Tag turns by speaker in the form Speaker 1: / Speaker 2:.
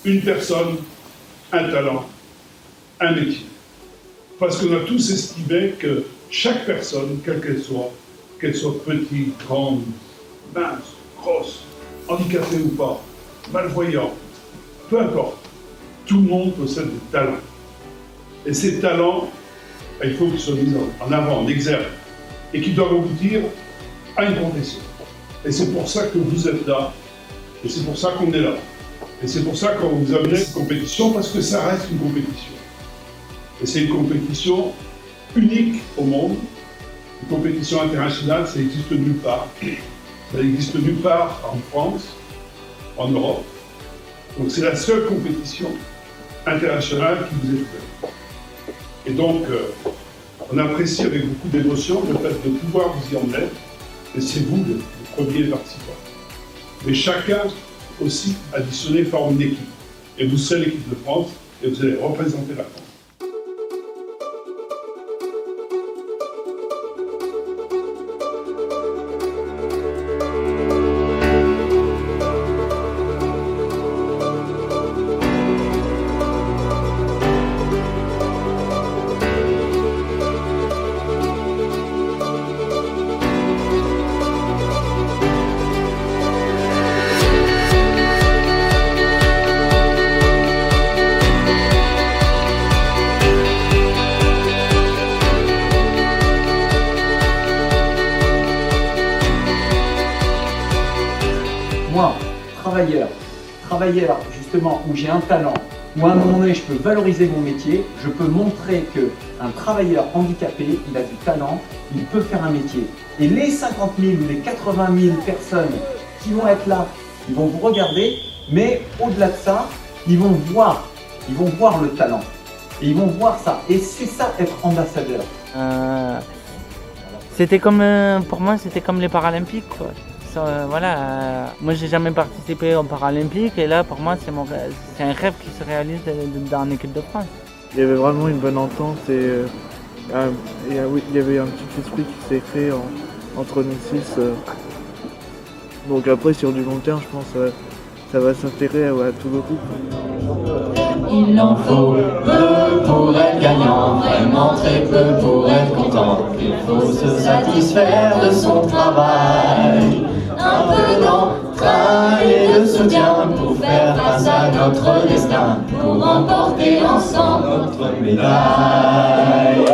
Speaker 1: une personne, un talent, un métier. Parce qu'on a tous estimé que chaque personne, quelle qu'elle soit petite, grande, mince, grosse, handicapée ou pas, malvoyante, peu importe, tout le monde possède des talents. Et ces talents, il faut qu'ils soient mis en avant, en exergue, et qu'ils doivent aboutir à une profession. Et c'est pour ça que vous êtes là, et c'est pour ça qu'on est là. Et c'est pour ça qu'on vous a amené cette compétition, parce que ça reste une compétition. Et c'est une compétition unique au monde, une compétition internationale, ça n'existe nulle part. Ça n'existe nulle part en France, en Europe. Donc c'est la seule compétition internationale qui vous est faite. Et donc, on apprécie avec beaucoup d'émotion le fait de pouvoir vous y emmener, et c'est vous le premier participant. Mais chacun aussi additionné forme une équipe. Et vous serez l'équipe de France, et vous allez représenter la France.
Speaker 2: Moi, travailleur justement où j'ai un talent, où à un moment donné je peux valoriser mon métier, je peux montrer qu'un travailleur handicapé, il a du talent, il peut faire un métier. Et les 50 000 ou les 80 000 personnes qui vont être là, ils vont vous regarder, mais au-delà de ça, ils vont voir le talent. Et ils vont voir ça. Et c'est ça être ambassadeur.
Speaker 3: C'était comme, pour moi, c'était comme les Paralympiques, quoi. Voilà, moi j'ai jamais participé aux Paralympiques et là pour moi c'est un rêve qui se réalise dans l'équipe de France.
Speaker 4: Il y avait vraiment une bonne entente et oui, il y avait un petit esprit qui s'est créé entre nous six. Donc après sur du long terme je pense que ça va s'intéresser à tout le groupe.
Speaker 5: Il en faut peu pour être gagnant, vraiment très peu pour être content. Il faut se satisfaire de son travail. Un peu d'entrain et de soutien pour faire face à notre destin, pour remporter ensemble notre médaille.